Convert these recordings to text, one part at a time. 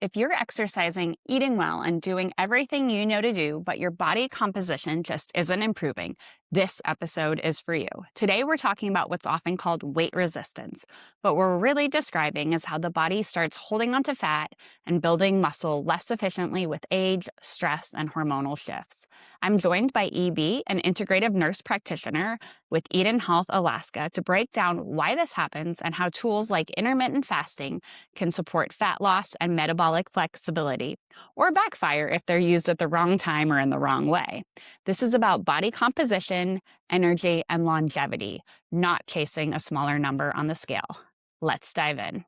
If you're exercising, eating well, and doing everything you know to do, but your body composition just isn't improving, this episode is for you. Today, we're talking about what's often called weight resistance. What we're really describing is how the body starts holding onto fat and building muscle less efficiently with age, stress, and hormonal shifts. I'm joined by EB, an integrative nurse practitioner with Eden Health Alaska, to break down why this happens and how tools like intermittent fasting can support fat loss and metabolic flexibility, or backfire if they're used at the wrong time or in the wrong way. This is about body composition, energy, and longevity, not chasing a smaller number on the scale. Let's dive in.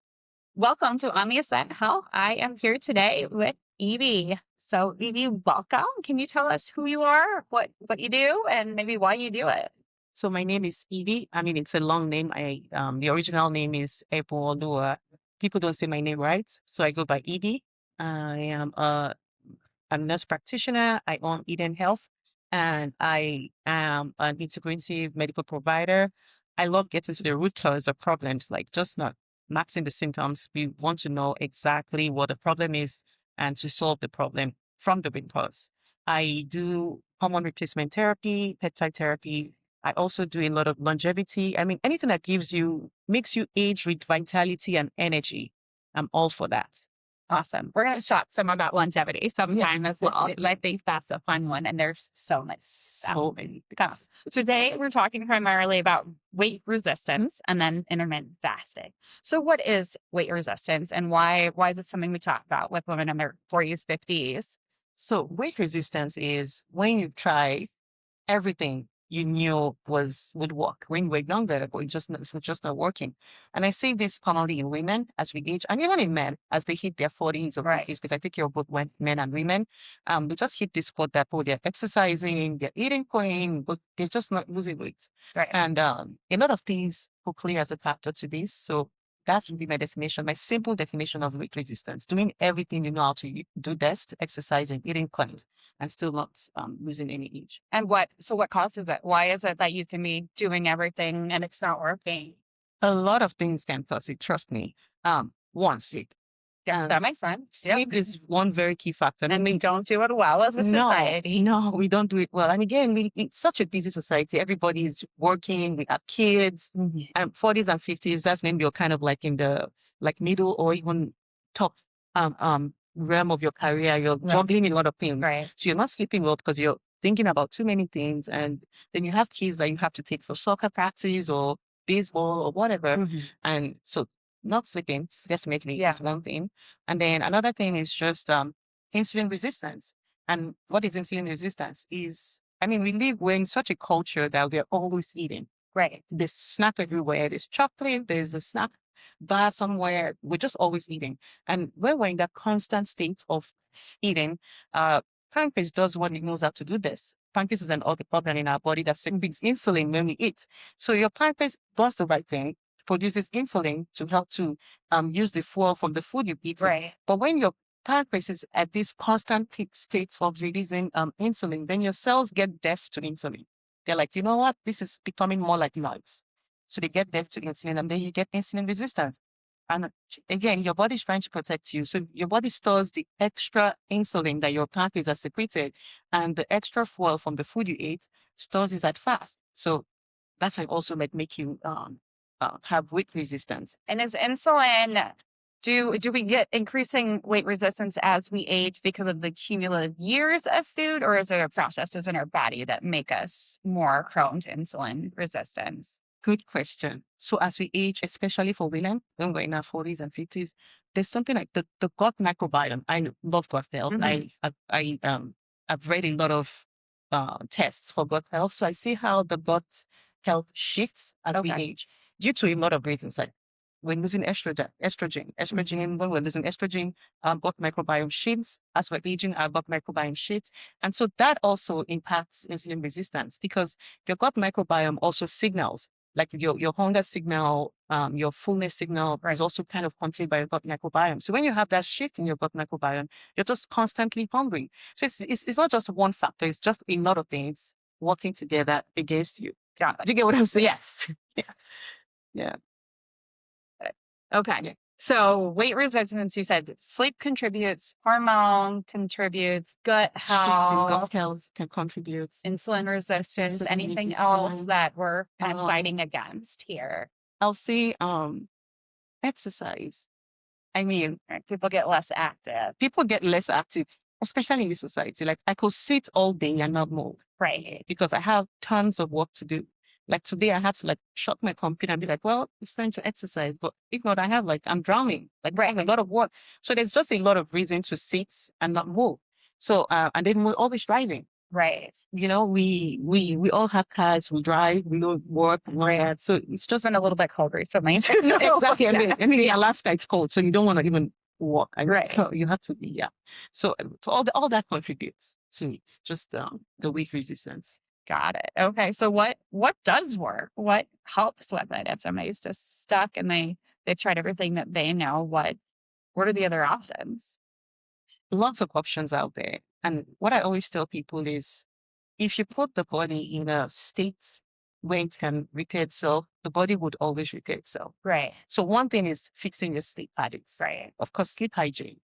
Welcome to On the Ascent Health. I am here today with Evie. So, Evie, welcome. Can you tell us who you are, what you do, and maybe why you do it? So my name is Evie. I mean, it's a long name. The original name is Epo, although people don't say my name right. So I go by Evie. I am a nurse practitioner. I own Eden Health, and I am an integrative medical provider. I love getting to the root cause of problems, like just not maxing the symptoms. We want to know exactly what the problem is and to solve the problem from the root cause. I do hormone replacement therapy, peptide therapy. I also do a lot of longevity. I mean, anything that makes you age with vitality and energy. I'm all for that. Awesome. We're going to talk some about longevity sometime Yes, as well. definitely. I think that's a fun one, and there's so much So many. stuff. Today, we're talking primarily about weight resistance and then intermittent fasting. So, what is weight resistance, and why is it something we talk about with women in their 40s, 50s? So weight resistance is when you try everything you knew would work when you were younger, but it's just not working. And I see this commonly in women as we age, and even in men as they hit their 40s or Right. 50s, because I think you're both men and women. They just hit this spot that they're exercising, they're eating clean, but they're just not losing weight. Right. And a lot of things will clear as a factor to this. So that would be my definition, my simple definition of weight resistance: doing everything you know how to do best, exercising, eating clean, and still not losing any age. And what causes it? Why is it that you can be doing everything and it's not working? A lot of things can cause it, trust me. One, sleep. Yeah, that makes sense. Yep. Sleep is one very key factor. And we don't do it well as a society. No, we don't do it well. And again, it's such a busy society. Everybody's working, we have kids, and 40s and 50s, that's when you're kind of like in the middle or even top realm of your career. You're juggling a lot of things. Right. So you're not sleeping well because you're thinking about too many things. And then you have kids that you have to take for soccer practice or baseball or whatever. And so not sleeping definitely is one thing. And then another thing is just insulin resistance. And what is insulin resistance is, I mean, we're in such a culture that we're always eating. Right. There's snack everywhere. There's chocolate, there's a snack bar somewhere. We're just always eating. And when we're in that constant state of eating, pancreas does what it knows how to do this. Pancreas is an organ in our body that secretes insulin when we eat. So your pancreas does the right thing, produces insulin to help to use the fuel from the food you eat. Right. But when your pancreas is at this constant state of releasing insulin, then your cells get deaf to insulin. They're like, you know what? This is becoming more like noise. So they get deaf to insulin, and then you get insulin resistance. And again, your body's trying to protect you. So your body stores the extra insulin that your pancreas has secreted, and the extra fuel from the food you ate stores it at fat. So that can also make you have weight resistance. And is insulin, do we get increasing weight resistance as we age because of the cumulative years of food, or is there processes in our body that make us more prone to insulin resistance? Good question. So as we age, especially for women, when we're in our 40s and 50s, there's something like the gut microbiome. I love gut health. I've read a lot of tests for gut health. So I see how the gut health shifts as we age due to a lot of reasons. Like we're losing estrogen. When we're losing estrogen, our gut microbiome shifts. As we're aging, our gut microbiome shifts. And so that also impacts insulin resistance because your gut microbiome also signals, like your hunger signal, your fullness signal is also kind of controlled by your gut microbiome. So when you have that shift in your gut microbiome, you're just constantly hungry. So it's not just one factor, it's just a lot of things working together against you. Yeah. Do you get what I'm saying? Yes. Yeah. Okay. So weight resistance, you said sleep contributes, hormone contributes, gut Shifts in gut health, health can contribute. insulin resistance, Insulin anything else resistance. that we're kind of fighting against here? I'll say exercise. I mean, Right, people get less active. people get less active, especially in this society. Like I could sit all day and not move Right. because I have tons of work to do. Like today I had to like shut my computer and be like, well, it's time to exercise. But if not, I have like, I'm drowning, like I have a lot of work. So there's just a lot of reason to sit and not move. So, and then we're always driving. Right. You know, we all have cars, we drive, we don't work, right? So it's just Been a little bit cold recently too. exactly. Yes. I mean, Alaska, it's cold, so you don't want to even walk. Right. You have to be, yeah. So all that contributes to just the weight resistance. Got it. Okay. So what does work? What helps with it if somebody's just stuck and they've tried everything that they know? What are the other options? Lots of options out there. And what I always tell people is if you put the body in a state where it can repair itself, the body would always repair itself. Right. So one thing is fixing your sleep habits. Right. Of course, sleep hygiene.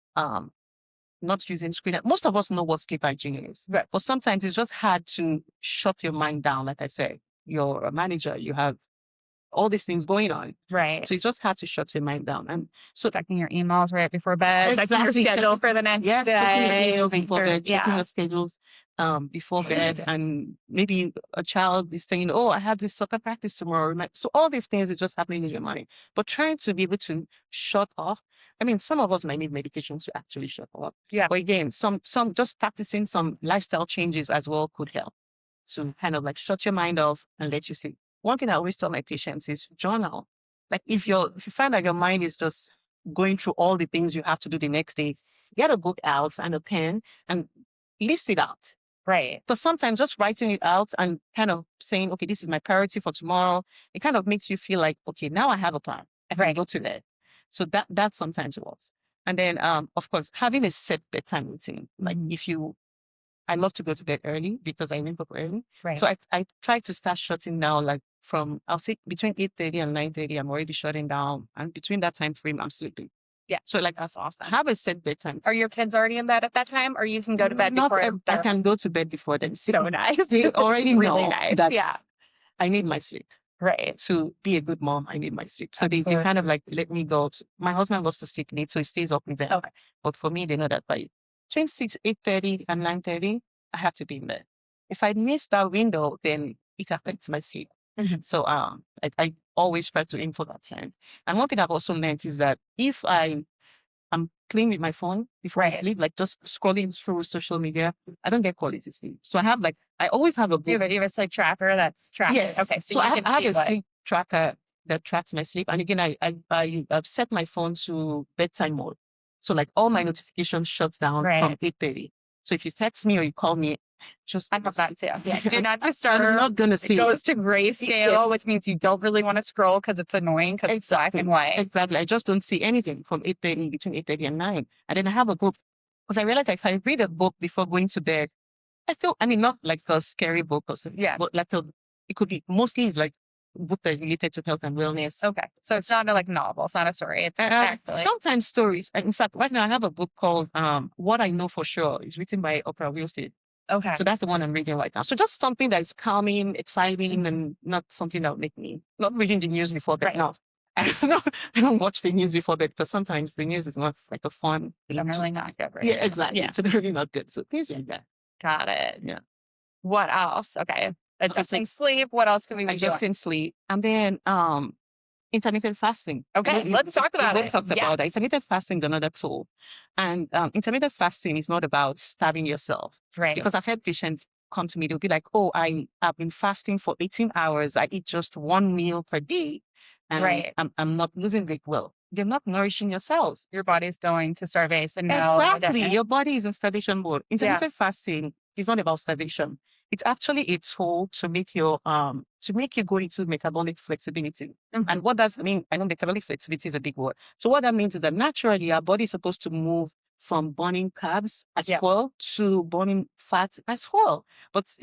Not using screen. Most of us know what sleep hygiene is. Right. But sometimes it's just hard to shut your mind down. Like I said, you're a manager, you have all these things going on. Right. So it's just hard to shut your mind down. And so checking your emails right before bed, checking exactly. your schedule for the next yes, day. checking your emails before bed, checking Yeah. your schedules before bed. And maybe a child is saying, oh, I have this soccer practice tomorrow. So all these things is just happening in your mind. But trying to be able to shut off. I mean, some of us might need medication to actually shut off. Yeah. But again, some just practicing some lifestyle changes as well could help to kind of like shut your mind off and let you sleep. One thing I always tell my patients is journal. Like if you find that your mind is just going through all the things you have to do the next day, get a book out and a pen and list it out. Right. But sometimes just writing it out and kind of saying, okay, this is my priority for tomorrow. It kind of makes you feel like, okay, now I have a plan. I can go to bed. So that sometimes works. And then, of course, having a set bedtime routine. Like I love to go to bed early because I wake up early. Right. So I try to start shutting down like from, I'll say between 8:30 and 9:30, I'm already shutting down. And between that time frame, I'm sleeping. Yeah. So like, that's awesome. Have a set bedtime. Are your kids already in bed at that time or you can go to bed Not before? I can go to bed before them. So nice. They already really know nice. that Yeah. I need my sleep. Right. To be a good mom, I need my sleep. So they kind of like let me go. My husband loves to sleep late, so he stays up with them. Okay. But for me, they know that by between 8:30 and 9:30, I have to be in bed. If I miss that window, then it affects my sleep. Mhm. So I always try to aim for that time. And one thing I've also learned is that if I'm playing with my phone before I sleep, like just scrolling through social media, I don't get quality sleep. So I always have a book. You have a sleep tracker that's tracking. Yes. Okay. So I have a sleep tracker that tracks my sleep. And again, I've set my phone to bedtime mode. So like all my notifications shuts down from 8:30. So if you text me or you call me, just I have that too. Yeah. Do not disturb. I'm not gonna see it goes to grayscale, which means you don't really want to scroll because it's annoying because it's black and white. Exactly. I just don't see anything from 8:30 between 8:30 and 9. And then I have a book because I realized if I read a book before going to bed, not like a scary book or something. Yeah. But like it could be mostly is like book that related to health and wellness. Okay. So it's not a novel. It's not a story. It's actually sometimes stories. In fact, right now I have a book called What I Know for Sure. It's written by Oprah Winfrey. Okay. So that's the one I'm reading right now. So just something that is calming, exciting, and not something that will make me not reading the news before bed. Right. No. I don't watch the news before bed because sometimes the news is not like a fun. Generally not good. Right? Yeah, exactly. Yeah. So they're really not good. So things like that. Got it. Yeah. What else? Okay. Adjusting sleep. What else can we be adjusting sleep? And then intermittent fasting. Okay, let's talk about it. Let's talk about it. Intermittent fasting is another tool. And intermittent fasting is not about starving yourself. Right. Because I've had patients come to me, they'll be like, oh, I have been fasting for 18 hours. I eat just one meal per day. And I'm not losing weight well. You're not nourishing yourselves. Your body's going to starvation. Exactly. Your body is in starvation mode. Intermittent fasting is not about starvation. It's actually a tool to make you go into metabolic flexibility. Mm-hmm. And what does mean? I know metabolic flexibility is a big word. So what that means is that naturally our body is supposed to move from burning carbs as Yeah. well to burning fats as well. But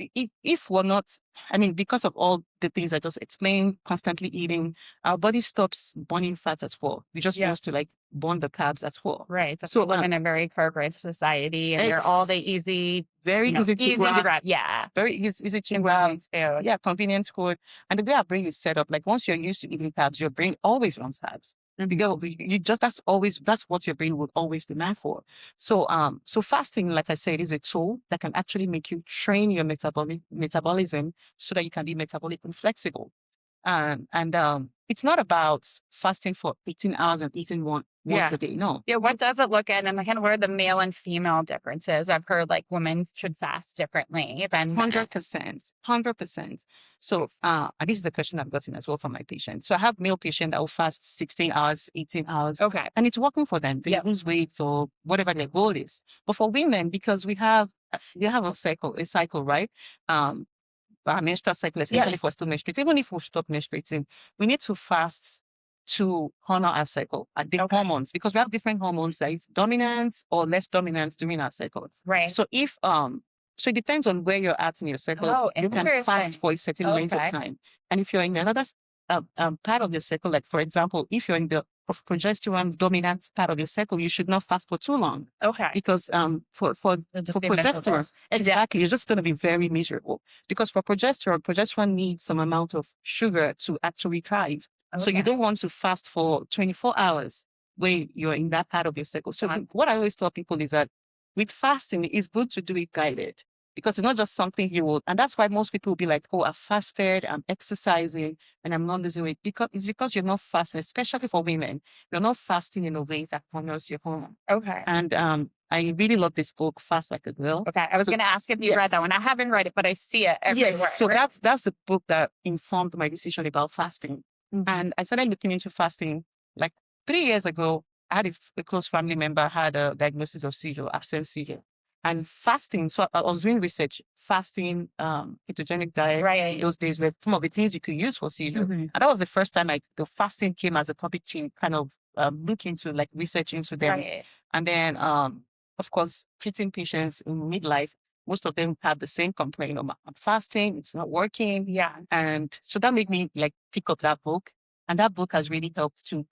if we're not, I mean, because of all the things I just explained, constantly eating, our body stops burning fats as well. We just Yeah. wants to like burn the carbs as well. Right. So So we live in a very carb-rich society, and they're all the easy, very easy to grab. Yeah. Very easy to grab. Convenience food. Yeah, convenience food. And the way our brain is set up, like once you're used to eating carbs, your brain always wants carbs. That's what your brain would always demand for. So fasting, like I said, is a tool that can actually make you train your metabolism so that you can be metabolically flexible. And it's not about fasting for 18 hours and eating once a day. No. Yeah. What does it look at? And kind of what are the male and female differences? I've heard like women should fast differently than 100%. So, and this is the question I've gotten as well from my patients. So I have male patients that will fast 16 hours, 18 hours. Okay. And it's working for them. They lose weight or whatever their goal is. But for women, because you have a cycle, right? Our menstrual cycle, especially if we're still menstruating, even if we stop menstruating, we need to fast to honor our cycle, the hormones, because we have different hormones that is dominant or less dominant during our cycle. Right. So if so it depends on where you're at in your cycle. You can fast for a certain length of time. And if you're in another part of your cycle, like for example, if you're in the progesterone dominant part of your cycle, you should not fast for too long. Okay. Because for progesterone, exactly, you're just going to be very miserable. Because for progesterone needs some amount of sugar to actually thrive. Okay. So you don't want to fast for 24 hours when you're in that part of your cycle. So what I always tell people is that with fasting, it's good to do it guided. Because it's not just something you will, and that's why most people will be like, oh, I fasted, I'm exercising, and I'm not losing weight. Because you're not fasting, especially for women, you're not fasting in a way that honors your hormone. Okay. And I really love this book, Fast Like a Girl. Okay. I was going to ask if you read that one. I haven't read it, but I see it everywhere. Yes. So that's the book that informed my decision about fasting. Mm-hmm. And I started looking into fasting like 3 years ago. I had a close family member had a diagnosis of absence seizure. And fasting, so I was doing research, fasting, ketogenic diet, those days were some of the things you could use for seizure. Mm-hmm. And that was the first time the fasting came as a topic to kind of look into, like research into them. Right. And then, of course, treating patients in midlife, most of them have the same complaint. I'm fasting, it's not working. Yeah. And so that made me like pick up that book. And that book has really helped to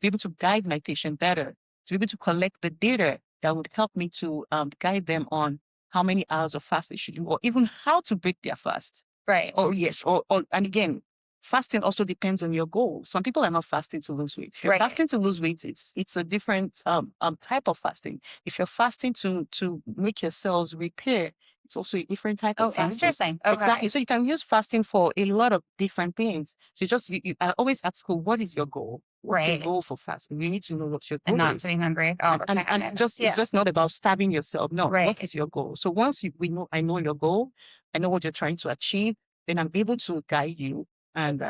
be able to guide my patient better, to be able to collect the data that would help me to guide them on how many hours of fast they should do, or even how to break their fast. Right. And again, fasting also depends on your goal. Some people are not fasting to lose weight. If you're fasting to lose weight, it's a different type of fasting. If you're fasting to make your cells repair, it's also a different type of fasting. Interesting. Okay. Exactly. So you can use fasting for a lot of different things. So I always ask people, what is your goal? What's your goal for fasting? You need to know what your goal is. And not being hungry. It's just not about starving yourself. No, what is your goal? So once I know your goal, I know what you're trying to achieve, then I'm able to guide you and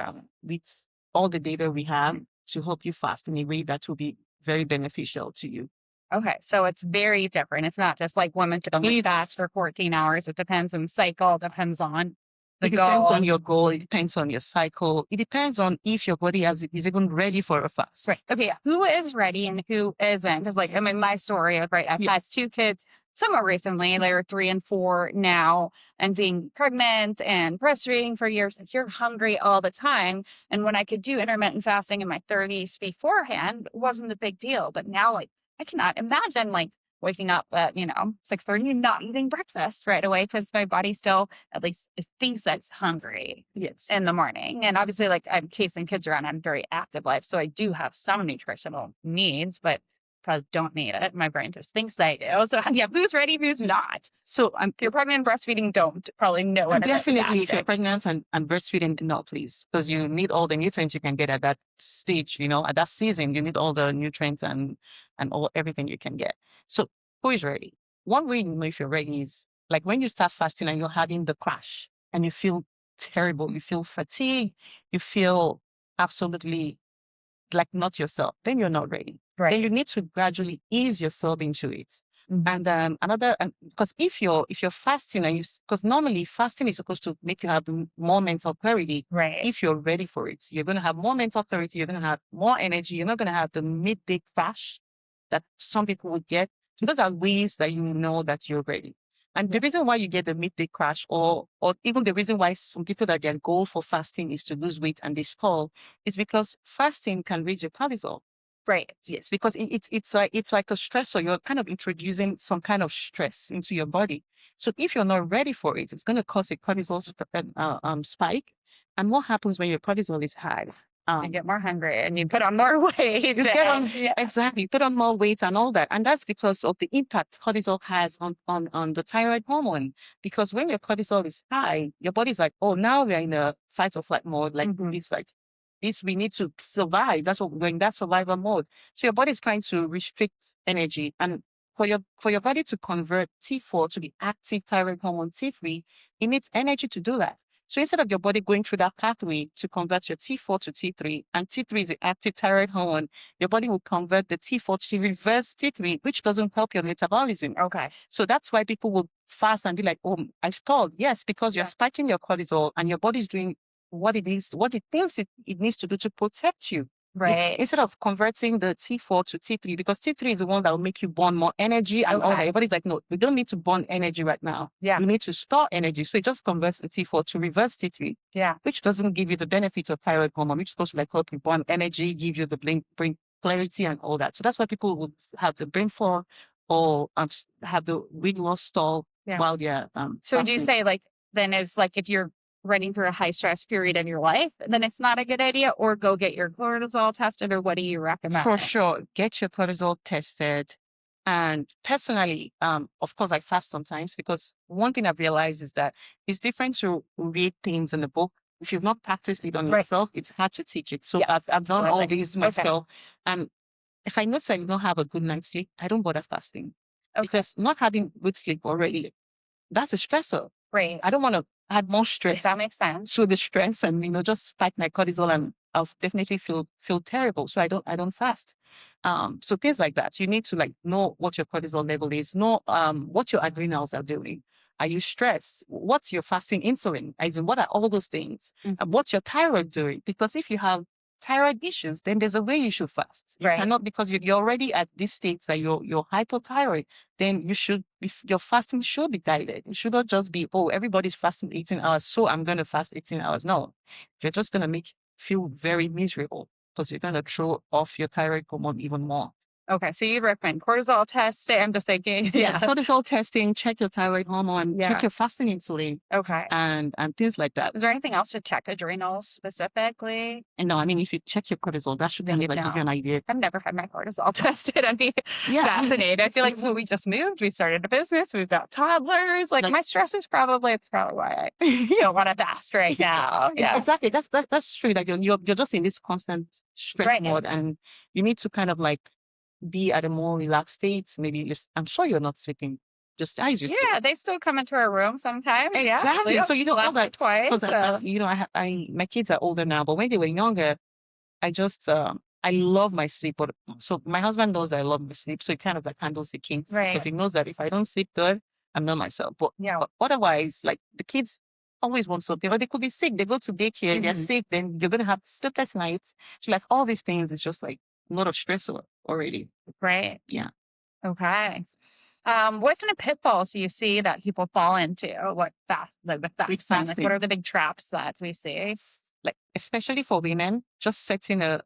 with all the data we have to help you fast in a way that will be very beneficial to you. Okay, so it's very different. It's not just like women should only fast for 14 hours. It depends on cycle, depends on the goal. It depends on your goal. It depends on your cycle. It depends on if your body is even ready for a fast. Right. Okay, who is ready and who isn't? Because my story, I've had 2 kids somewhat recently. They were 3 and 4 now, and being pregnant and breastfeeding for years, you're hungry all the time. And when I could do intermittent fasting in my 30s beforehand, it wasn't a big deal. But now, I cannot imagine waking up at 6:30 and not eating breakfast right away because my body still at least it thinks it's hungry in the morning. And obviously, I'm chasing kids around. I'm a very active life, so I do have some nutritional needs, but probably don't need it. My brain just thinks I do. So who's ready, who's not? So if you're pregnant and breastfeeding, don't probably know what definitely if you're pregnant and breastfeeding, no, please, because you need all the nutrients you can get at that stage. At that season, you need all the nutrients and everything you can get. So who is ready? One way you know if you're ready is like when you start fasting and you're having the crash and you feel terrible, you feel fatigued, you feel absolutely like not yourself, then you're not ready. Right. Then you need to gradually ease yourself into it. Mm-hmm. And because if you're fasting because normally fasting is supposed to make you have more mental clarity. Right. If you're ready for it, you're going to have more mental clarity. You're going to have more energy. You're not going to have the midday crash that some people would get. So those are ways that you know that you're ready. And the reason why you get the midday crash, or even the reason why some people that their goal for fasting is to lose weight and they stall, is because fasting can raise your cortisol. Right. Yes, because it's like a stressor. You're kind of introducing some kind of stress into your body. So if you're not ready for it, it's going to cause a cortisol spike. And what happens when your cortisol is high? You get more hungry and you put on more weight. You get on, exactly, put on more weight and all that. And that's because of the impact cortisol has on the thyroid hormone. Because when your cortisol is high, your body's like, oh, now we're in a fight or flight mode. Like it's like this, we need to survive. That's what we're in that survival mode. So your body's trying to restrict energy. And for your body to convert T4 to the active thyroid hormone T3, it needs energy to do that. So instead of your body going through that pathway to convert your T4 to T3, and T3 is the active thyroid hormone, your body will convert the T4 to reverse T3, which doesn't help your metabolism. Okay. So that's why people will fast and be like, oh, I stalled. Yes, because you're spiking your cortisol and your body's doing what it needs, what it thinks it needs to do to protect you. Right. Instead of converting the T4 to T3, because T3 is the one that will make you burn more energy and all that. Everybody's like, no, we don't need to burn energy right now. Yeah. We need to store energy. So it just converts the T4 to reverse T3. Yeah. Which doesn't give you the benefits of thyroid hormone, which is supposed to like help you burn energy, give you the brain clarity and all that. So that's why people would have the brain fog or have the weight loss stall while they're So would fasting. you say like then is like if you're running through a high stress period in your life, then it's not a good idea, or go get your cortisol tested, or what do you recommend? For sure, get your cortisol tested. And personally, of course, I fast sometimes, because one thing I've realized is that it's different to read things in the book. If you've not practiced it on yourself, it's hard to teach it. So I've done all these myself. And if I notice I don't have a good night's sleep, I don't bother fasting. Because not having good sleep already, that's a stressor. Right. I don't want to add more stress. That makes sense. So the stress and, just spike my cortisol, and I'll definitely feel terrible. So I don't fast. So things like that. You need to like know what your cortisol level is, know what your adrenals are doing. Are you stressed? What's your fasting insulin? As in, what are all those things? What's your thyroid doing? Because if you have thyroid issues, then there's a way you should fast. You cannot, because you're already at this state that you're hypothyroid, then your fasting should be guided. It should not just be, oh, everybody's fasting 18 hours, so I'm going to fast 18 hours. No, you're just going to make you feel very miserable, because you're going to throw off your thyroid hormone even more. Okay, so you recommend cortisol testing. I'm just thinking. Yes, cortisol testing, check your thyroid hormone, check your fasting insulin. Okay. And things like that. Is there anything else to check adrenals specifically? And no, I mean, if you check your cortisol, that should really give you an idea. I've never had my cortisol tested. I'd be fascinated. I feel like so we just moved, we started a business, we've got toddlers. Like my stress is it's probably why I don't want to fast right now. Yeah, exactly. That's true. Like you're just in this constant stress mode, and you need to kind of like be at a more relaxed state. Maybe I'm sure you're not sleeping just as you sleep. Yeah, they still come into our room sometimes. Exactly. Yeah. So all that twice. So. My kids are older now, but when they were younger, I just I love my sleep. But so my husband knows I love my sleep, so he kind of like handles the kids, because he knows that if I don't sleep good, I'm not myself. But otherwise, like the kids always want something, or they could be sick. They go to daycare, they're sick, then you're gonna have sleepless nights. So like all these things, it's just like a lot of stress already. Right. Yeah. Okay. What kind of pitfalls do you see that people fall into? What the fasting? Like, what are the big traps that we see? Like, especially for women, just setting a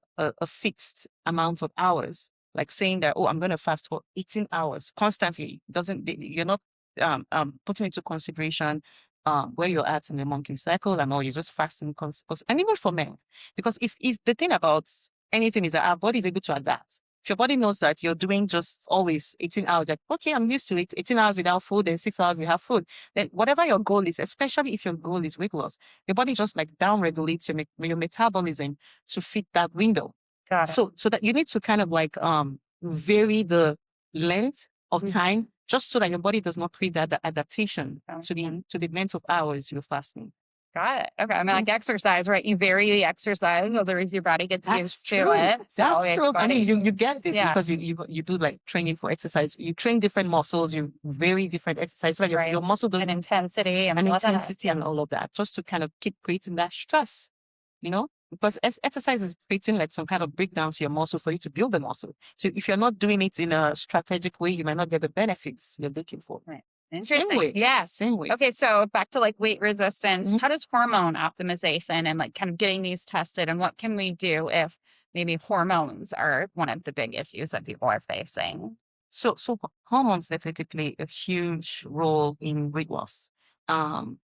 fixed amount of hours, like saying that, oh, I'm going to fast for 18 hours constantly. You're not putting into consideration where you're at in the monthly cycle, and all, you're just fasting. And even for men, because if the thing about anything is that our body is able to adapt. If your body knows that you're doing just always 18 hours, like, okay, I'm used to it, 18 hours without food and 6 hours without food, then whatever your goal is, especially if your goal is weight loss, your body just like down regulates your metabolism to fit that window. Got it. So that you need to kind of like vary the length of time, just so that your body does not create that adaptation to the length of hours you're fasting. Got it. Okay. I mean, like exercise, right? You vary the exercise, otherwise your body gets used to it. That's true. I mean, you get this because you do like training for exercise. You train different muscles. You vary different exercise. So your muscle does intensity and all of that, just to kind of keep creating that stress. because exercise is creating like some kind of breakdown to your muscle for you to build the muscle. So if you're not doing it in a strategic way, you might not get the benefits you're looking for. Right. Same Interesting. way. Yes. Same way. Okay, so back to like weight resistance. Mhm. How does hormone optimization and like kind of getting these tested, and what can we do if maybe hormones are one of the big issues that people are facing? So hormones definitely play a huge role in weight loss.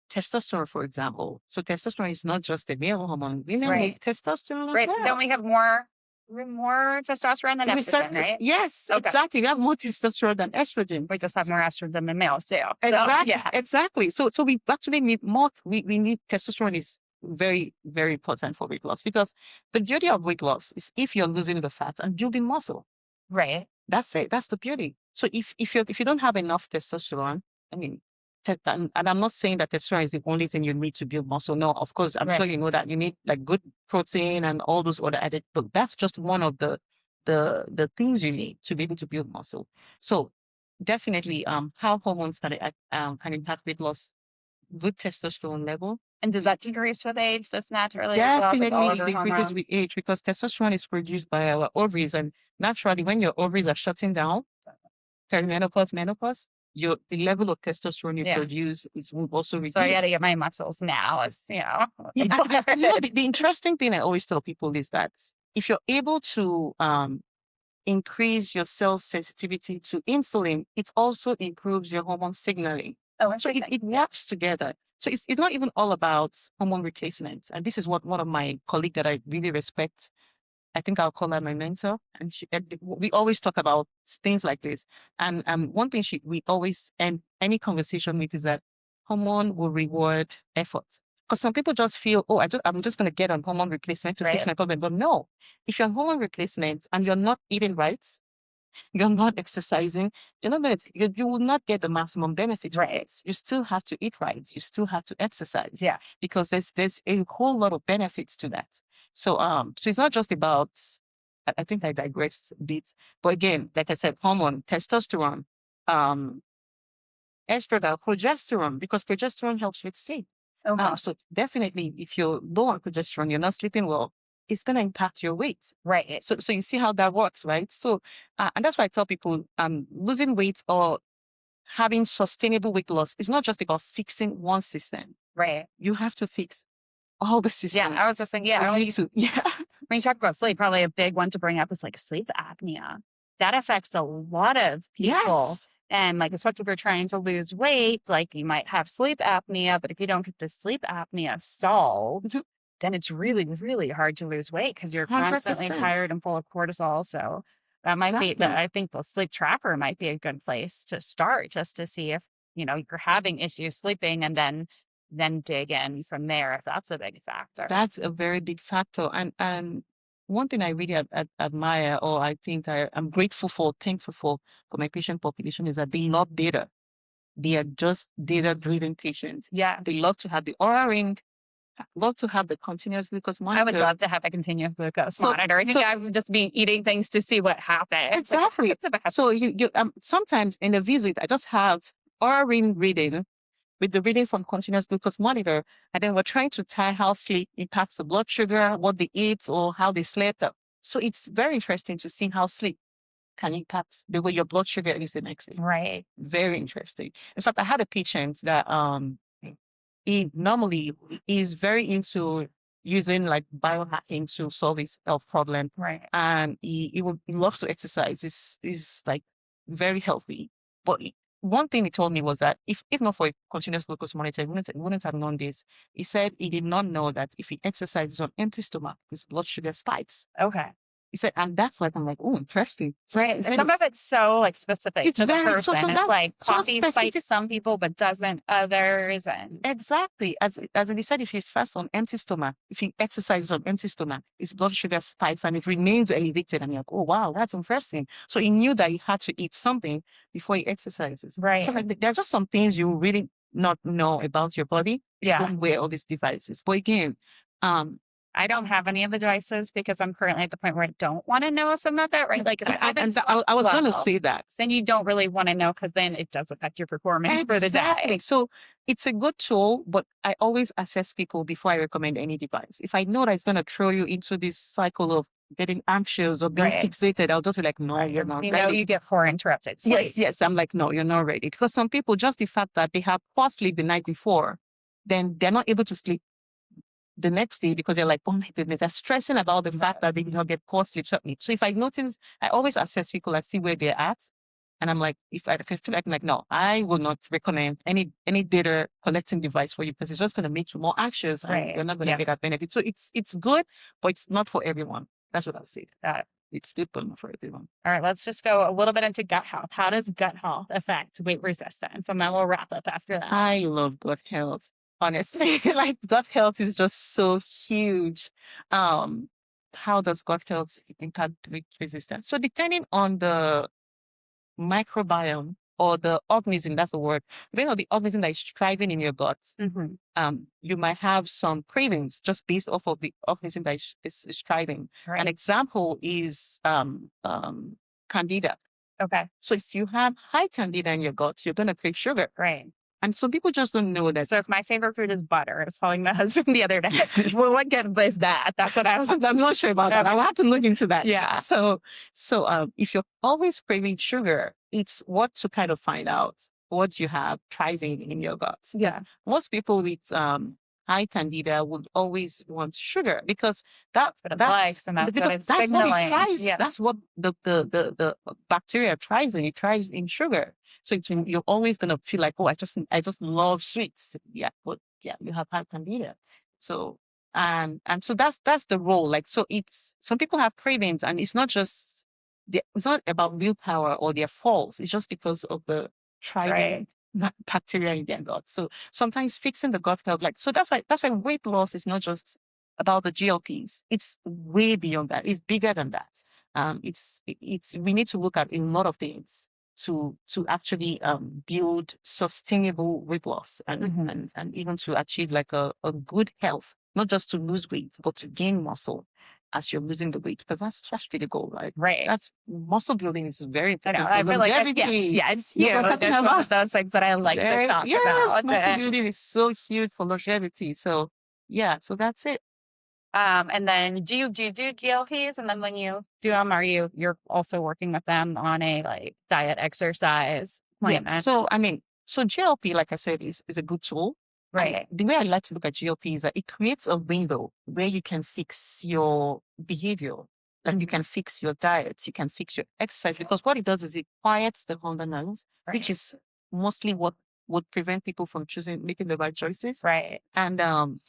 Testosterone, for example. So testosterone is not just a male hormone. Women Right. need testosterone as Right. well. Don't we have more testosterone than estrogen, right? Yes, Okay. exactly. We have more testosterone than estrogen. We just have more estrogen than males too. So, Exactly. yeah. Exactly. So we actually need more. We need testosterone is very, very important for weight loss, because the beauty of weight loss is if you're losing the fat and building muscle. Right. That's it. That's the beauty. So if you don't have enough testosterone, I mean, and I'm not saying that testosterone is the only thing you need to build muscle. No, of course, I'm Right. sure you know that you need like good protein and all those other added, but that's just one of the things you need to be able to build muscle. So definitely, how hormones can impact weight loss. Good testosterone level. And does that decrease with age just naturally as well? Like all Definitely of it our decreases hormones? with age, because testosterone is produced by our ovaries, and naturally when your ovaries are shutting down, perimenopause, menopause, the level of testosterone you Yeah. produce will also reduce. So I got to get my muscles now. It's, Yeah, and the interesting thing I always tell people is that if you're able to increase your cell sensitivity to insulin, it also improves your hormone signaling. Oh, So interesting. it works together. So it's not even all about hormone replacement. And this is what one of my colleagues that I really respect, I think I'll call her my mentor. And we always talk about things like this. And one thing we always end any conversation with is that hormone will reward efforts. Because some people just feel, oh, I'm just going to get on hormone replacement to fix Right. my problem. But no, if you're on hormone replacement and you're not eating right, you're not exercising, you're not going to, you will not get the maximum benefit. Right. You still have to eat right. You still have to exercise. Yeah. Because there's a whole lot of benefits to that. So it's not just about, I think I digressed a bit, but again, like I said, hormone, testosterone, estrogen, progesterone, because progesterone helps with sleep. Okay. So definitely, if you're low on progesterone, you're not sleeping well, it's going to impact your weight. Right. So you see how that works, right? So, and that's why I tell people, losing weight or having sustainable weight loss is not just about fixing one system. Right. You have to fix all the systems. Yeah. I was just thinking, yeah. When you talk about sleep, probably a big one to bring up is like sleep apnea. That affects a lot of people. Yes. And like, especially if you're trying to lose weight, like you might have sleep apnea, but if you don't get the sleep apnea solved, then it's really, really hard to lose weight because you're constantly 100%. tired and full of cortisol. So that might be, I think the sleep tracker might be a good place to start just to see if, you're having issues sleeping, and then dig in from there if that's a big factor. That's a very big factor. And one thing I really admire, or I think I'm grateful for, thankful for my patient population, is that they love data. They are just data-driven patients. Yeah. They love to have the Oura ring, love to have the continuous glucose monitor. I would love to have a continuous glucose monitor. I think I would just be eating things to see what happens. Exactly. So you sometimes in a visit, I just have Oura ring reading with the reading from continuous glucose monitor, and then we're trying to tie how sleep impacts the blood sugar, what they eat, or how they slept. So it's very interesting to see how sleep can impact the way your blood sugar is the next day. Right. Very interesting. In fact, I had a patient that he normally is very into using like biohacking to solve his health problem. Right. And he loves to exercise. He's like very healthy. But one thing he told me was that if not for a continuous glucose monitor, he wouldn't have known this. He said he did not know that if he exercises on empty stomach, his blood sugar spikes. Okay. He said, and that's like, I'm like, oh, interesting. Right. And some of it's so like specific to the person. It's like coffee spikes some people, but doesn't others. And exactly. As he said, if he fasts on empty stomach, if he exercises on empty stomach, his blood sugar spikes and it remains elevated. And you're like, oh, wow, that's interesting. So he knew that he had to eat something before he exercises. Right. So like, there are just some things you really not know about your body. Yeah. Don't wear all these devices. But again, I don't have any of the devices because I'm currently at the point where I don't want to know some of it, right? Like if I haven't And slept I was going to well, say that. then you don't really want to know because then it does affect your performance for the Exactly. day. So it's a good tool, but I always assess people before I recommend any device. If I know that it's going to throw you into this cycle of getting anxious or being Right. fixated, I'll just be like, no, you're not You know, ready. you get poor interrupted sleep. Yes, yes. I'm like, no, you're not ready. Because some people, just the fact that they have poor sleep the night before, then they're not able to sleep the next day because they're like, oh my goodness, they're stressing about the fact that they did not get poor sleep. So if I notice, I always assess people, I see where they're at. And I'm like, if I feel like, I'm like, no, I will not recommend any data collecting device for you because it's just going to make you more anxious and you're not going to get that benefit. So it's good, but it's not for everyone. That's what I'll say. It's good, but not for everyone. All right, let's just go a little bit into gut health. How does gut health affect weight resistance? And then we'll wrap up after that. I love gut health, honestly. Like gut health is just so huge. How does gut health impact weight resistance? So depending on the microbiome or the organism, that's the word, depending on the organism that is thriving in your gut, you might have some cravings just based off of the organism that is thriving. Right. An example is candida. Okay. So if you have high candida in your gut, you're going to crave sugar. Right. And some people just don't know that. So if my favorite food is butter, I was telling my husband the other day, well, what good is that? That's what I was. I'm not sure about that. I'll have to look into that. Yeah. So if you're always craving sugar, it's what to kind of find out what you have thriving in your gut. Yeah. Most people with high candida would always want sugar because that's what it likes and that's what it's signaling. What it thrives. Yeah. That's what the bacteria thrives in. It thrives in sugar. So you're always gonna feel like, oh, I just love sweets. Yeah, but yeah, you have high candida. So and so that's the role. Like, so it's some people have cravings, and it's not just it's not about willpower or their faults. It's just because of the thriving bacteria in their gut. So sometimes fixing the gut health, like, so that's why weight loss is not just about the GLPs. It's way beyond that. It's bigger than that. We need to look at a lot of things to actually build sustainable weight loss and even to achieve like a good health, not just to lose weight, but to gain muscle as you're losing the weight, because that's really the goal, right? Right. That's muscle building is very important. I feel longevity. Like it's huge. That's one of those things that I like to talk about. Muscle building is so huge for longevity. So yeah, so that's it. And then do you do GLPs? And then when you do them, you're also working with them on a like diet exercise plan? Yeah. So GLP, like I said, is a good tool. Right. And the way I like to look at GLP is that it creates a window where you can fix your behavior. Like you can fix your diet, you can fix your exercise, because what it does is it quiets the hormones, which is mostly what would prevent people from making the right choices. Right. And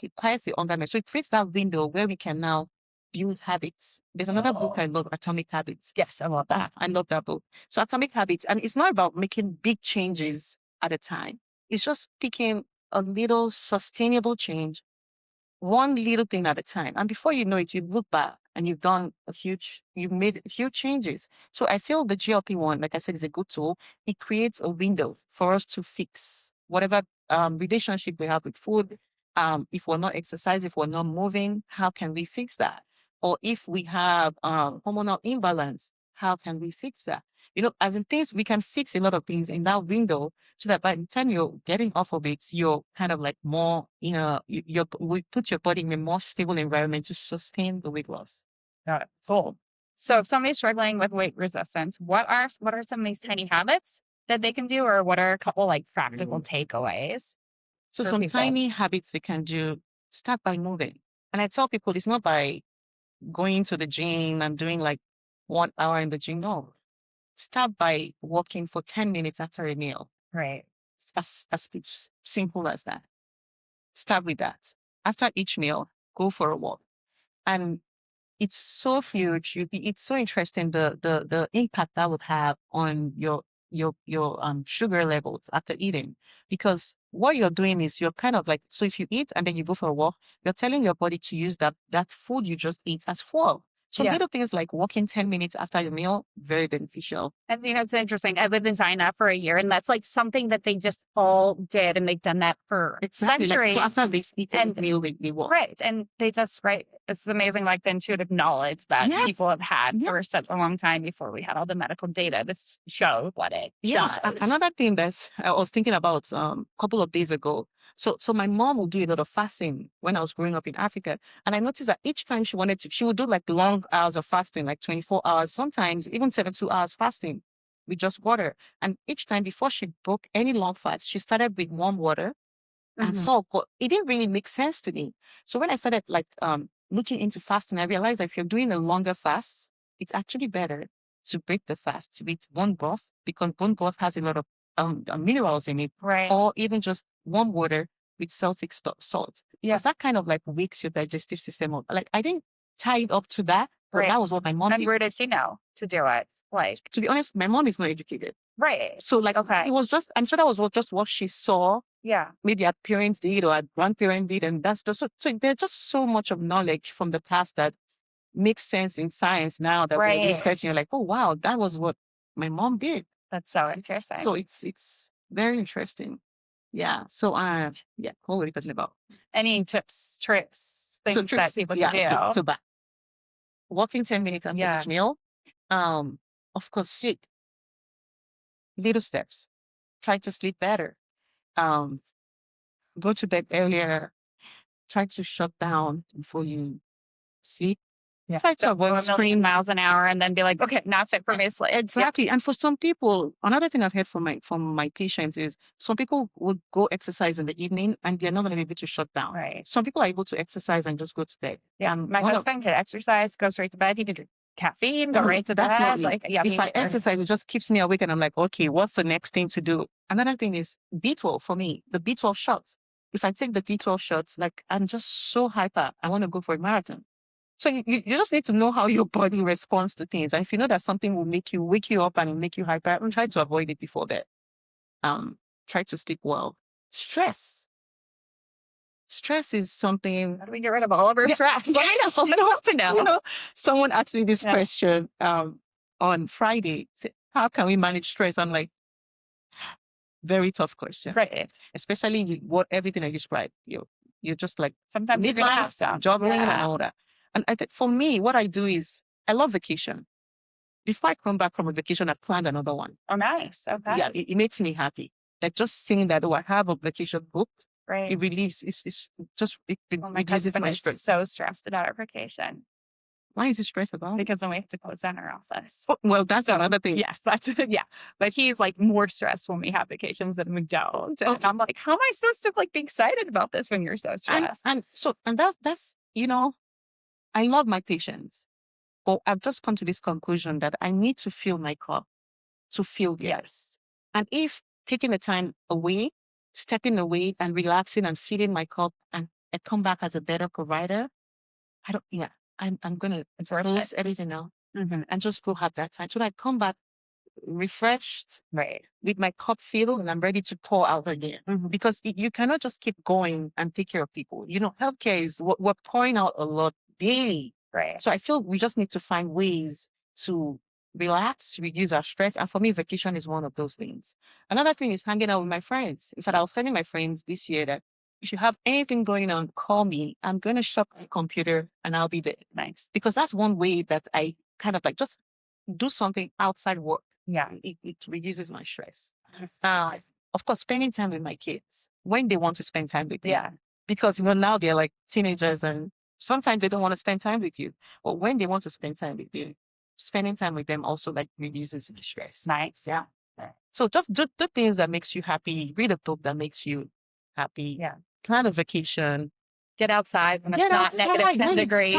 it quiets the underness. So it creates that window where we can now build habits. There's another book I love, Atomic Habits. Yes, I love that. I love that book. So Atomic Habits, and it's not about making big changes at a time. It's just picking a little sustainable change, one little thing at a time. And before you know it, you look back and you've made huge changes. So I feel the GLP-1, like I said, is a good tool. It creates a window for us to fix whatever relationship we have with food. If we're not exercising, if we're not moving, how can we fix that? Or if we have hormonal imbalance, how can we fix that? As in things, we can fix a lot of things in that window so that by the time you're getting off of it, you're kind of like more, we put your body in a more stable environment to sustain the weight loss. Got it. Cool. So if somebody's struggling with weight resistance, what are some of these tiny habits that they can do, or what are a couple like practical takeaways? So some tiny habits they can do, start by moving. And I tell people it's not by going to the gym and doing like 1 hour in the gym. No. Start by walking for 10 minutes after a meal. Right. As simple as that. Start with that. After each meal, go for a walk. And it's so huge. It's so interesting the impact that would have on your sugar levels after eating. Because what you're doing is you're kind of like, so if you eat and then you go for a walk, you're telling your body to use that food you just ate as fuel. So little things like walking 10 minutes after your meal, very beneficial. I think that's interesting. I lived in China for a year, and that's like something that they just all did, and they've done that for centuries. Like, so after they've eaten a meal, they walk. Right. And they just, it's amazing, like the intuitive knowledge that people have had for such a long time before we had all the medical data to show what it does. Another thing that I was thinking about a couple of days ago. So my mom would do a lot of fasting when I was growing up in Africa. And I noticed that each time she wanted to, she would do like long hours of fasting, like 24 hours, sometimes even 72 hours fasting with just water. And each time before she broke any long fast, she started with warm water and salt. But it didn't really make sense to me. So when I started looking into fasting, I realized that if you're doing a longer fast, it's actually better to break the fast with bone broth, because bone broth has a lot of minerals in it, or even just warm water with Celtic salt. Because that kind of like wakes your digestive system up. Like I didn't tie it up to that, but that was what my mom did. And where did she know to do it? Like, to be honest, my mom is not educated. Right. So like, it was just, I'm sure that was just what she saw. Yeah. Maybe our parents did or our grandparents did. And that's just, so there's just so much of knowledge from the past that makes sense in science now that we're researching. You're like, oh wow, that was what my mom did. That's so interesting. So it's very interesting. Yeah. So what were we talking about? Any tips, tricks, things that people can do? So that walking 10 minutes after each meal. Of course, sit. Little steps. Try to sleep better. Go to bed earlier. Try to shut down before you sleep. Try to avoid screen miles an hour and then be like, okay, now it's time for me to sleep. Exactly. And for some people, another thing I've heard from my patients is some people would go exercise in the evening and they're not going to be able to shut down. Right. Some people are able to exercise and just go to bed. Yeah. My husband could exercise, go straight to bed. He could drink caffeine, go right to bed. If I exercise, it just keeps me awake and I'm like, okay, what's the next thing to do? Another thing is B12 for me, the B12 shots. If I take the B12 shots, like I'm just so hyper. I want to go for a marathon. So you just need to know how your body responds to things. And if you know that something will wake you up and make you hyper, try to avoid it before bed. Try to sleep well. Stress is something. How do we get rid of all of our stress? Let me know. You know, someone asked me this question on Friday. Said, how can we manage stress? I'm like, very tough question. Right. Especially everything I described. You're just like sometimes you're gonna have some juggling and all that. And I think for me, what I do is I love vacation. Before I come back from a vacation, I've planned another one. Oh, nice. Okay. Yeah, it makes me happy. Like just seeing that, I have a vacation booked. Right. It relieves. It reduces my stress. So stressed about our vacation. Why is he stressed about? Because then we have to close down our office. Oh, well, that's another thing. Yes, But he's like more stressed when we have vacations than we don't. And I'm like, how am I supposed to be excited about this when you're so stressed? And that's I love my patients, but I've just come to this conclusion that I need to fill my cup to feel good. Yes. And if taking the time away, stepping away and relaxing and filling my cup and I come back as a better provider, I'm going to close everything now and just go have that time. So I come back refreshed, with my cup filled and I'm ready to pour out again. Because you cannot just keep going and take care of people. Healthcare is we're pouring out a lot daily. Right. So I feel we just need to find ways to relax, reduce our stress. And for me, vacation is one of those things. Another thing is hanging out with my friends. In fact, I was telling my friends this year that if you have anything going on, call me. I'm going to shut my computer and I'll be there. Nice. Because that's one way that I kind of just do something outside work. Yeah. It reduces my stress. Of course, spending time with my kids when they want to spend time with me. Yeah. Because now they're like teenagers and sometimes they don't want to spend time with you. But when they want to spend time with you, spending time with them also reduces the stress. Nice. Yeah. So just do things that makes you happy. Read a book that makes you happy. Yeah. Plan a vacation. Get outside when it's not negative 10 degrees.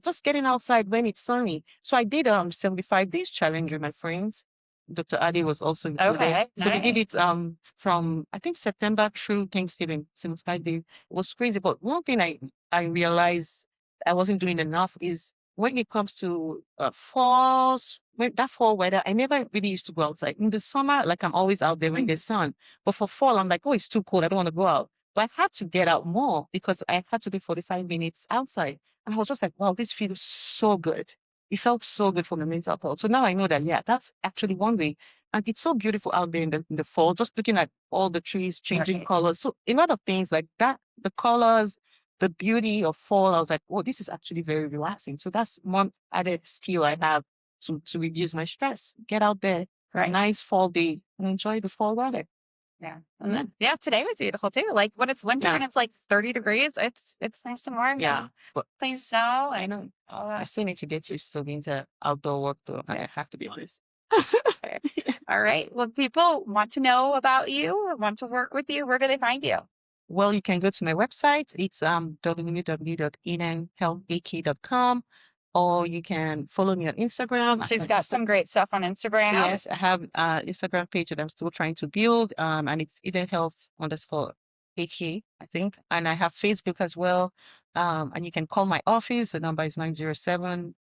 Just getting outside when it's sunny. So I did 75 days challenge with my friends. Dr. Adi was also included. Okay, so we did it from I think September through Thanksgiving, 75 days. It was crazy. But one thing I realized I wasn't doing enough is when it comes to fall weather, I never really used to go outside. In the summer, I'm always out there in the sun. But for fall, I'm like, oh, it's too cold. I don't want to go out. But I had to get out more because I had to do 45 minutes outside. And I was just like, wow, this feels so good. It felt so good for my mental health. So now I know that, yeah, that's actually one way. And it's so beautiful out there in the fall, just looking at all the trees changing colors. So a lot of things like that, the colors, the beauty of fall, I was like, oh, this is actually very relaxing. So that's one added skill I have to reduce my stress. Get out there, a nice fall day, and enjoy the fall weather. Yeah. And then, yeah, today was beautiful too. Like when it's winter and it's like 30 degrees, it's nice and warm. Yeah. But Plain snow. I know. I still need to get used to being the outdoor work though. I have to be honest. All right. Well, people want to know about you or want to work with you. Where do they find you? Well, you can go to my website. It's www.inandhealthak.com, or you can follow me on Instagram. She's got some great stuff on Instagram. Yes, I have an Instagram page that I'm still trying to build, and it's edenhealth_AK, I think. And I have Facebook as well. And you can call my office. The number is 907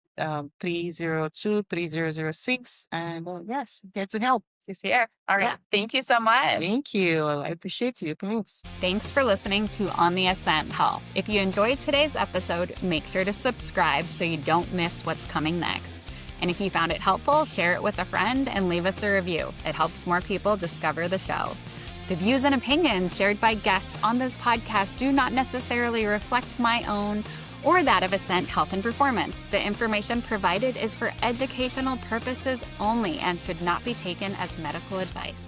302 3006. And yes, here to help. She's here. All right. Yeah. Thank you so much. Thank you. I appreciate you. Thanks. Thanks for listening to On the Ascent Health. If you enjoyed today's episode, make sure to subscribe so you don't miss what's coming next. And if you found it helpful, share it with a friend and leave us a review. It helps more people discover the show. The views and opinions shared by guests on this podcast do not necessarily reflect my own or that of Ascent Health and Performance. The information provided is for educational purposes only and should not be taken as medical advice.